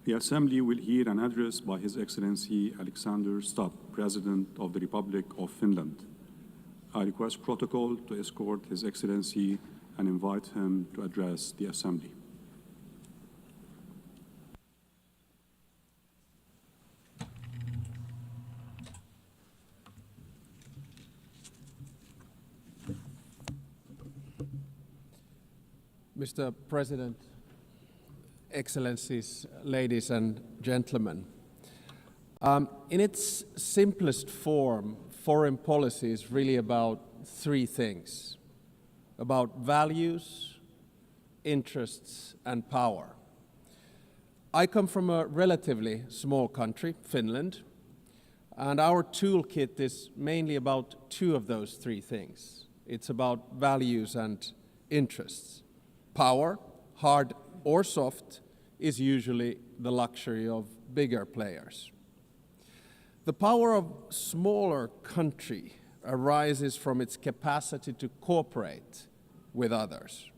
The Assembly will hear an address by His Excellency Alexander Stubb, President of the Republic of Finland. I request Protocol to escort His Excellency and invite him to address the Assembly. Mr. President, Excellencies, ladies and gentlemen, in its simplest form, foreign policy is really about three things: about values, interests, and power. I come from a relatively small country, Finland, and our toolkit is mainly about two of those three things. It's about values and interests. Power, hard or soft, is usually the luxury of bigger players. The power of smaller country arises from its capacity to cooperate with others.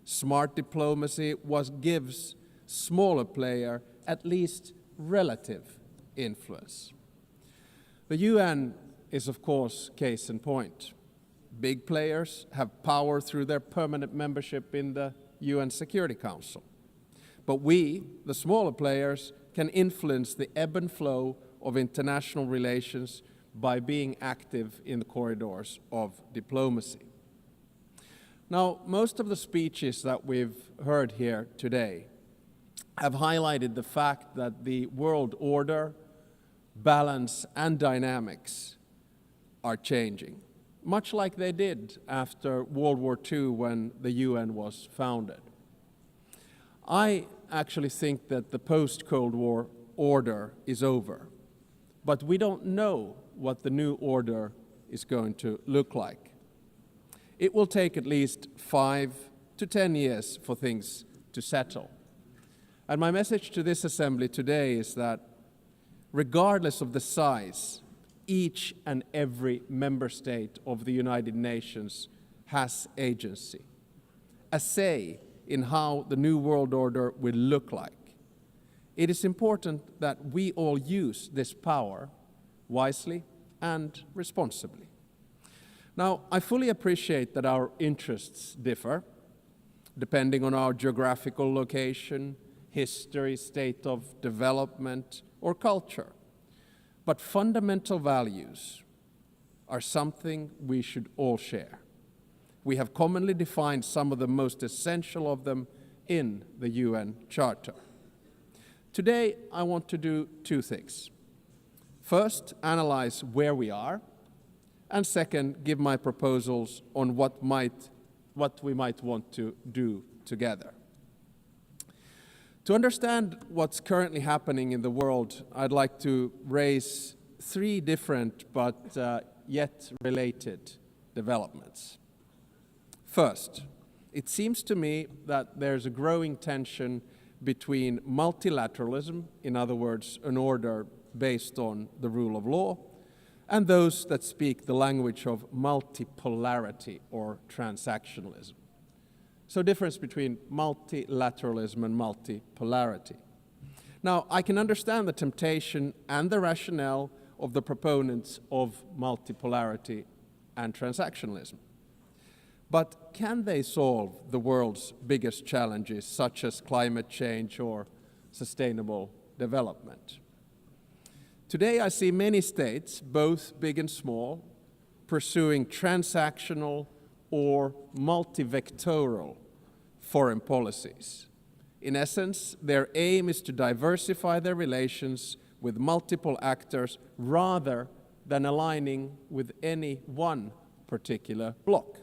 Smart diplomacy gives smaller player at least relative influence. The UN is, of course, case in point. Big players have power through their permanent membership in the UN Security Council. But we, the smaller players, can influence the ebb and flow of international relations by being active in the corridors of diplomacy. Now, most of the speeches that we've heard here today have highlighted the fact that the world order, balance, and dynamics are changing, much like they did after World War II when the UN was founded. I actually think that the post-Cold War order is over, but we don't know what the new order is going to look like. It will take at least 5 to 10 years for things to settle. And my message to this Assembly today is that regardless of the size, each and every member state of the United Nations has agency, a say in how the new world order will look like. It is important that we all use this power wisely and responsibly. Now, I fully appreciate that our interests differ, depending on our geographical location, history, state of development, or culture. But fundamental values are something we should all share. We have commonly defined some of the most essential of them in the UN Charter. Today, I want to do two things. First, analyze where we are, and second, give my proposals on what we might want to do together. To understand what's currently happening in the world, I'd like to raise three different but yet related developments. First, it seems to me that there's a growing tension between multilateralism, in other words, an order based on the rule of law, and those that speak the language of multipolarity or transactionalism. So difference between multilateralism and multipolarity. Now, I can understand the temptation and the rationale of the proponents of multipolarity and transactionalism. But can they solve the world's biggest challenges, such as climate change or sustainable development? Today, I see many states, both big and small, pursuing transactional or multivectoral foreign policies. In essence, their aim is to diversify their relations with multiple actors rather than aligning with any one particular bloc.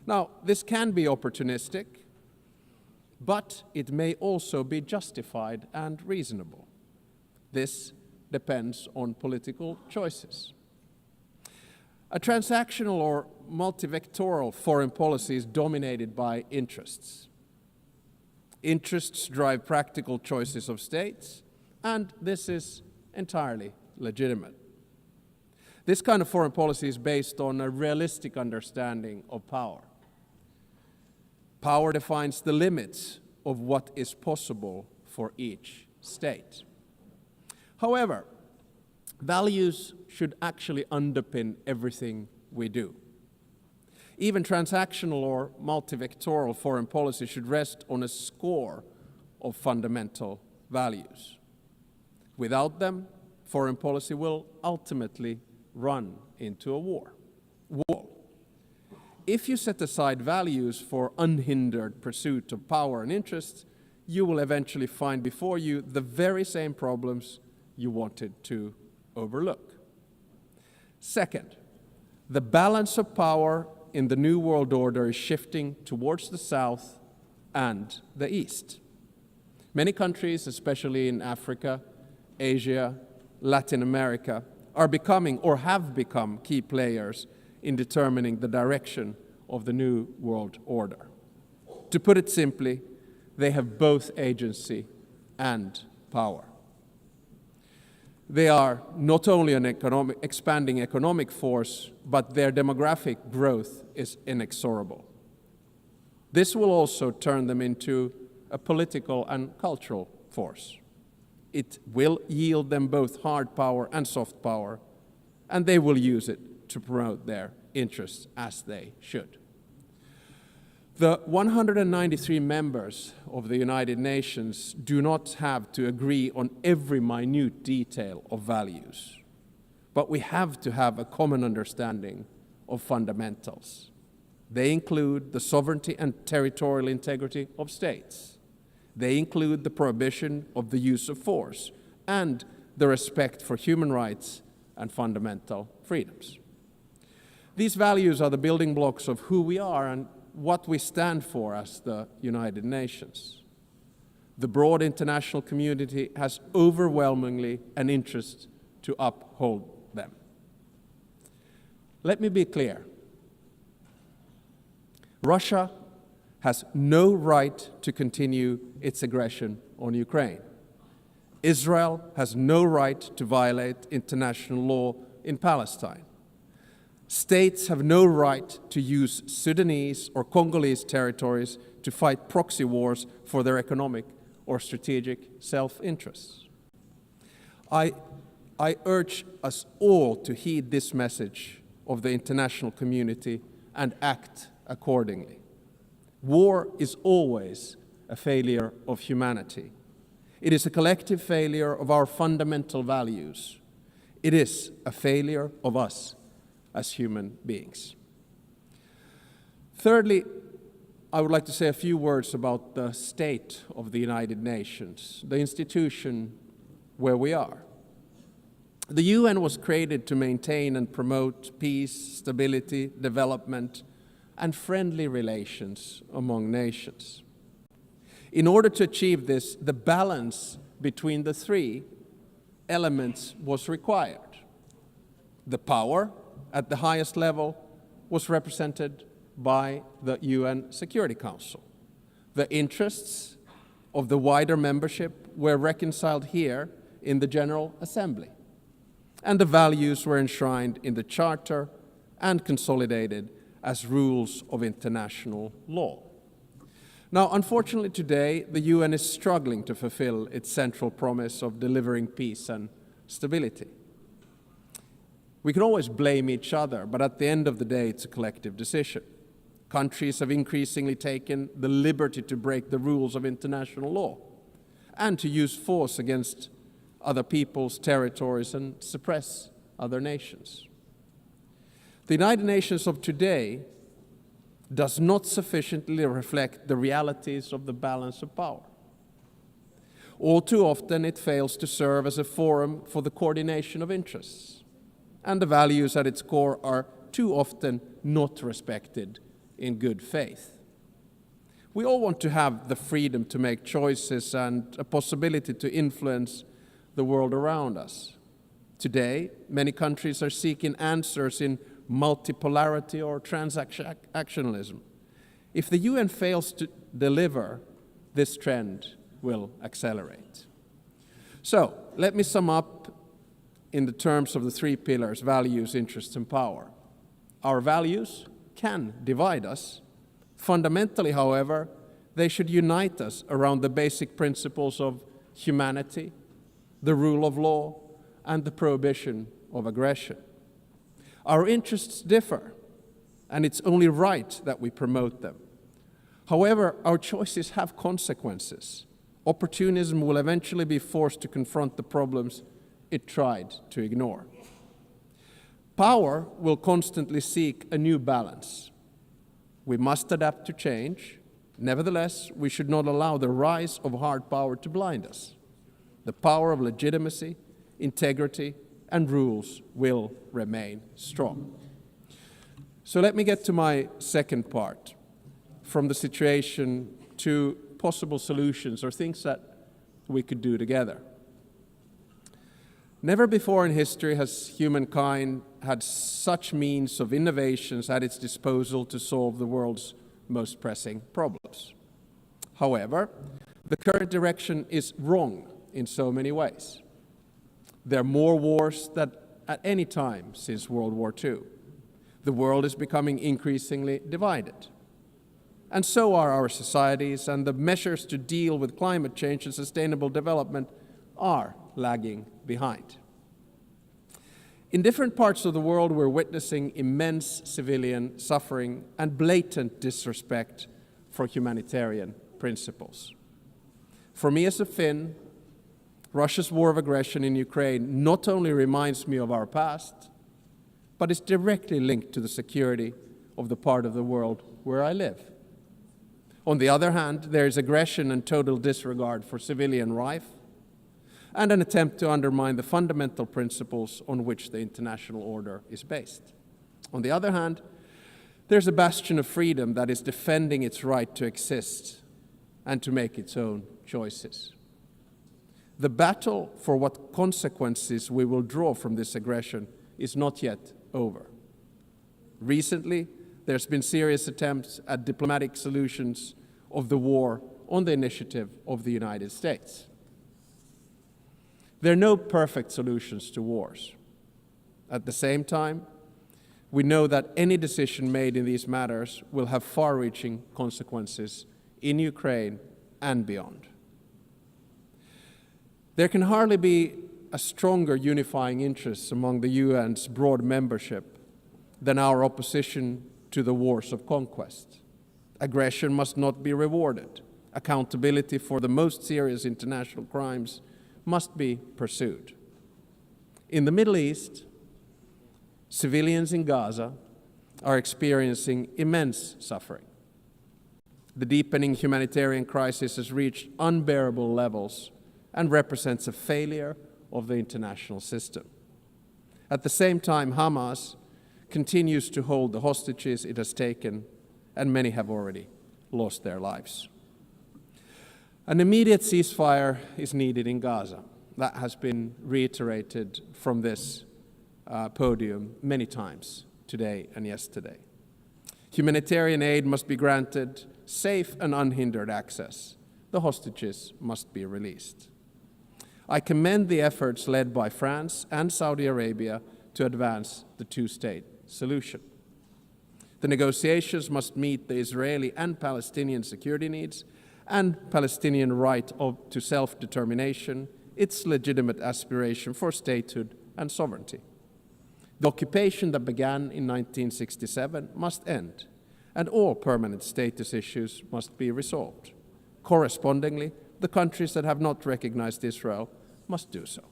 Now, this can be opportunistic, but it may also be justified and reasonable. This depends on political choices. A transactional or multivectoral foreign policy is dominated by interests. Interests drive practical choices of states, and this is entirely legitimate. This kind of foreign policy is based on a realistic understanding of power. Power defines the limits of what is possible for each state. However, values should actually underpin everything we do. Even transactional or multivectoral foreign policy should rest on a score of fundamental values. Without them, foreign policy will ultimately run into a wall. If you set aside values for unhindered pursuit of power and interests, you will eventually find before you the very same problems you wanted to overlook. Second, the balance of power in the New World Order is shifting towards the South and the East. Many countries, especially in Africa, Asia, Latin America, are becoming or have become key players in determining the direction of the New World Order. To put it simply, they have both agency and power. They are not only an expanding economic force, but their demographic growth is inexorable. This will also turn them into a political and cultural force. It will yield them both hard power and soft power, and they will use it to promote their interests as they should. The 193 members of the United Nations do not have to agree on every minute detail of values, but we have to have a common understanding of fundamentals. They include the sovereignty and territorial integrity of states. They include the prohibition of the use of force and the respect for human rights and fundamental freedoms. These values are the building blocks of who we are and what we stand for as the United Nations. The broad international community has overwhelmingly an interest to uphold them. Let me be clear. Russia has no right to continue its aggression on Ukraine. Israel has no right to violate international law in Palestine. States have no right to use Sudanese or Congolese territories to fight proxy wars for their economic or strategic self-interests. I urge us all to heed this message of the international community and act accordingly. War is always a failure of humanity. It is a collective failure of our fundamental values. It is a failure of us as human beings. Thirdly, I would like to say a few words about the state of the United Nations, the institution where we are. The UN was created to maintain and promote peace, stability, development, and friendly relations among nations. In order to achieve this, the balance between the three elements was required. The power at the highest level was represented by the UN Security Council. The interests of the wider membership were reconciled here in the General Assembly, and the values were enshrined in the Charter and consolidated as rules of international law. Now, unfortunately today, the UN is struggling to fulfill its central promise of delivering peace and stability. We can always blame each other, but at the end of the day, it's a collective decision. Countries have increasingly taken the liberty to break the rules of international law and to use force against other people's territories and suppress other nations. The United Nations of today does not sufficiently reflect the realities of the balance of power. All too often, it fails to serve as a forum for the coordination of interests, and the values at its core are too often not respected in good faith. We all want to have the freedom to make choices and a possibility to influence the world around us. Today, many countries are seeking answers in multipolarity or transactionalism. If the UN fails to deliver, this trend will accelerate. So, let me sum up in the terms of the three pillars: values, interests, and power. Our values can divide us. Fundamentally, however, They should unite us around the basic principles of humanity, the rule of law, and the prohibition of aggression. Our interests differ, and it's only right that we promote them. However, our choices have consequences. Opportunism will eventually be forced to confront the problems it tried to ignore. Power will constantly seek a new balance. We must adapt to change. Nevertheless, we should not allow the rise of hard power to blind us. The power of legitimacy, integrity, and rules will remain strong. So let me get to my second part, from the situation to possible solutions or things that we could do together. Never before in history has humankind had such means of innovations at its disposal to solve the world's most pressing problems. However, the current direction is wrong in so many ways. There are more wars than at any time since World War II. The world is becoming increasingly divided. And so are our societies, and the measures to deal with climate change and sustainable development are lagging behind. In different parts of the world, we're witnessing immense civilian suffering and blatant disrespect for humanitarian principles. For me as a Finn, Russia's war of aggression in Ukraine not only reminds me of our past, but is directly linked to the security of the part of the world where I live. On the other hand, there is aggression and total disregard for civilian life, and an attempt to undermine the fundamental principles on which the international order is based. On the other hand, there's a bastion of freedom that is defending its right to exist and to make its own choices. The battle for what consequences we will draw from this aggression is not yet over. Recently, there's been serious attempts at diplomatic solutions of the war on the initiative of the United States. There are no perfect solutions to wars. At the same time, we know that any decision made in these matters will have far-reaching consequences in Ukraine and beyond. There can hardly be a stronger unifying interest among the UN's broad membership than our opposition to the wars of conquest. Aggression must not be rewarded. Accountability for the most serious international crimes must be pursued. In the Middle East, civilians in Gaza are experiencing immense suffering. The deepening humanitarian crisis has reached unbearable levels and represents a failure of the international system. At the same time, Hamas continues to hold the hostages it has taken, and many have already lost their lives. An immediate ceasefire is needed in Gaza. That has been reiterated from this podium many times today and yesterday. Humanitarian aid must be granted safe and unhindered access. The hostages must be released. I commend the efforts led by France and Saudi Arabia to advance the two-state solution. The negotiations must meet the Israeli and Palestinian security needs and Palestinian right to self-determination, its legitimate aspiration for statehood and sovereignty. The occupation that began in 1967 must end, and all permanent status issues must be resolved. Correspondingly, the countries that have not recognized Israel must do so.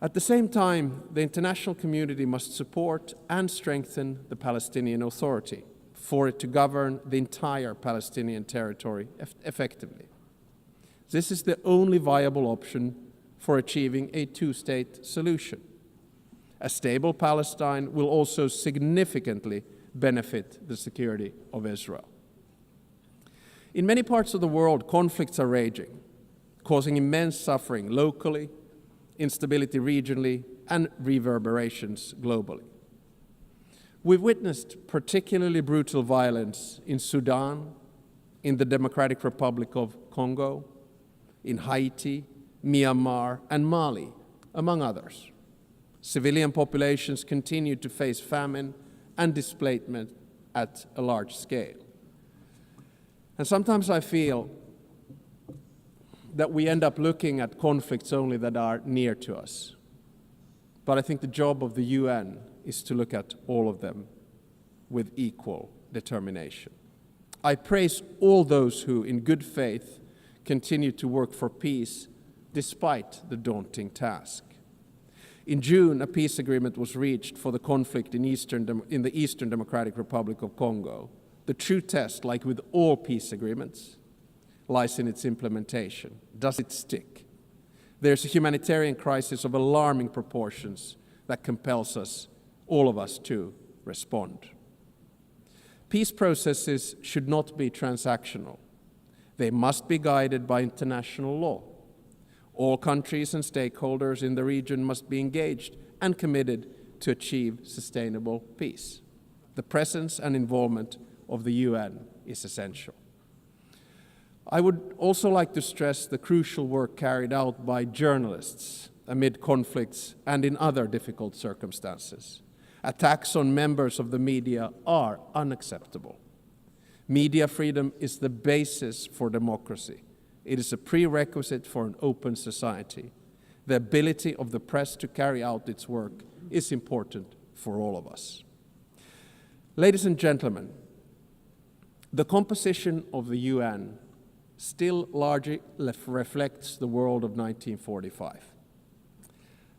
At the same time, the international community must support and strengthen the Palestinian Authority for it to govern the entire Palestinian territory effectively. This is the only viable option for achieving a two-state solution. A stable Palestine will also significantly benefit the security of Israel. In many parts of the world, conflicts are raging, causing immense suffering locally, instability regionally, and reverberations globally. We've witnessed particularly brutal violence in Sudan, in the Democratic Republic of Congo, in Haiti, Myanmar, and Mali, among others. Civilian populations continue to face famine and displacement at a large scale. And sometimes I feel that we end up looking at conflicts only that are near to us. But I think the job of the UN is to look at all of them with equal determination. I praise all those who, in good faith, continue to work for peace despite the daunting task. In June, a peace agreement was reached for the conflict in the Eastern Democratic Republic of Congo. The true test, like with all peace agreements, lies in its implementation. Does it stick? There's a humanitarian crisis of alarming proportions that compels us, all of us, to respond. Peace processes should not be transactional. They must be guided by international law. All countries and stakeholders in the region must be engaged and committed to achieve sustainable peace. The presence and involvement of the UN is essential. I would also like to stress the crucial work carried out by journalists amid conflicts and in other difficult circumstances. Attacks on members of the media are unacceptable. Media freedom is the basis for democracy. It is a prerequisite for an open society. The ability of the press to carry out its work is important for all of us. Ladies and gentlemen, the composition of the UN still largely reflects the world of 1945.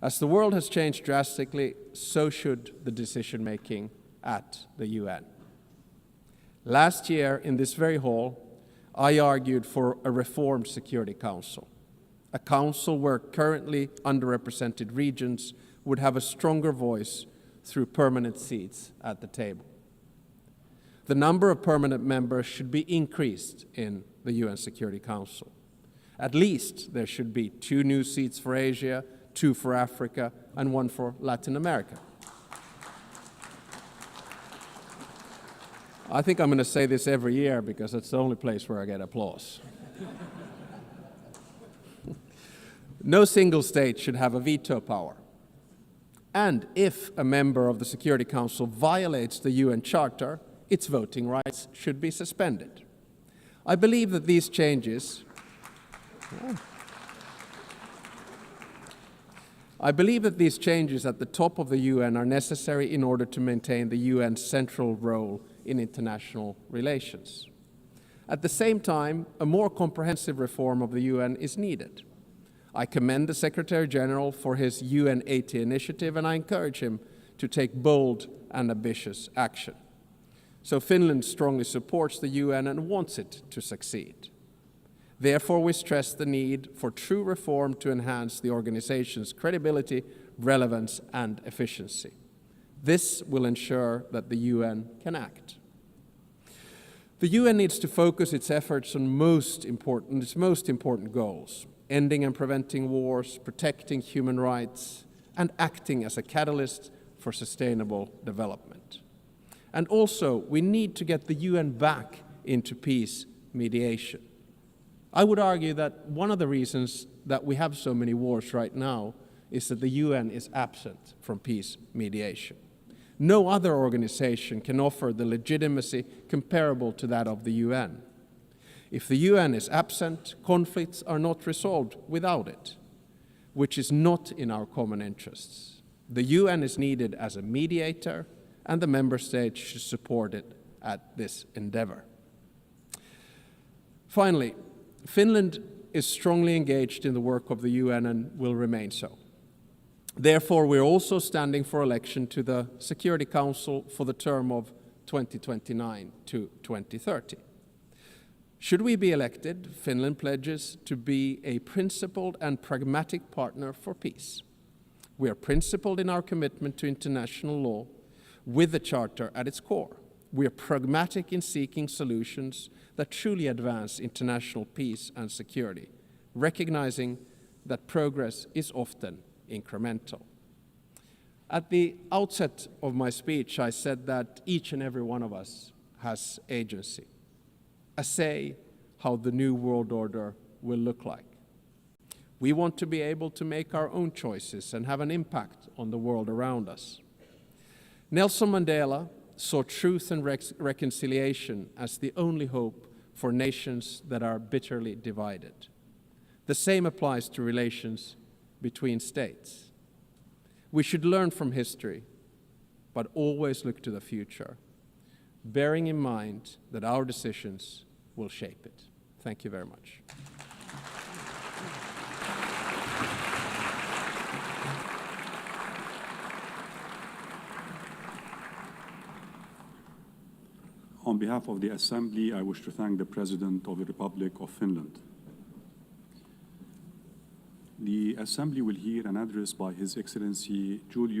As the world has changed drastically, so should the decision-making at the UN. Last year, in this very hall, I argued for a reformed Security Council, a council where currently underrepresented regions would have a stronger voice through permanent seats at the table. The number of permanent members should be increased in the UN Security Council. At least there should be 2 new seats for Asia, 2 for Africa, and 1 for Latin America. I think I'm going to say this every year because it's the only place where I get applause. No single state should have a veto power. And if a member of the Security Council violates the UN Charter, its voting rights should be suspended. I believe that these changes at the top of the UN are necessary in order to maintain the UN's central role in international relations. At the same time, a more comprehensive reform of the UN is needed. I commend the Secretary General for his UN 80 initiative, and I encourage him to take bold and ambitious action. So Finland strongly supports the UN and wants it to succeed. Therefore, we stress the need for true reform to enhance the organization's credibility, relevance, and efficiency. This will ensure that the UN can act. The UN needs to focus its efforts on its most important goals: ending and preventing wars, protecting human rights, and acting as a catalyst for sustainable development. And also, we need to get the UN back into peace mediation. I would argue that one of the reasons that we have so many wars right now is that the UN is absent from peace mediation. No other organization can offer the legitimacy comparable to that of the UN. If the UN is absent, conflicts are not resolved without it, which is not in our common interests. The UN is needed as a mediator, and the member states should support it at this endeavor. Finally, Finland is strongly engaged in the work of the UN and will remain so. Therefore, we're also standing for election to the Security Council for the term of 2029 to 2030. Should we be elected, Finland pledges to be a principled and pragmatic partner for peace. We are principled in our commitment to international law with the Charter at its core. We are pragmatic in seeking solutions that truly advance international peace and security, recognizing that progress is often incremental. At the outset of my speech, I said that each and every one of us has agency, a say how the new world order will look like. We want to be able to make our own choices and have an impact on the world around us. Nelson Mandela saw truth and reconciliation as the only hope for nations that are bitterly divided. The same applies to relations between states. We should learn from history, but always look to the future, bearing in mind that our decisions will shape it. Thank you very much. On behalf of the Assembly, I wish to thank the President of the Republic of Finland. The Assembly will hear an address by His Excellency Julius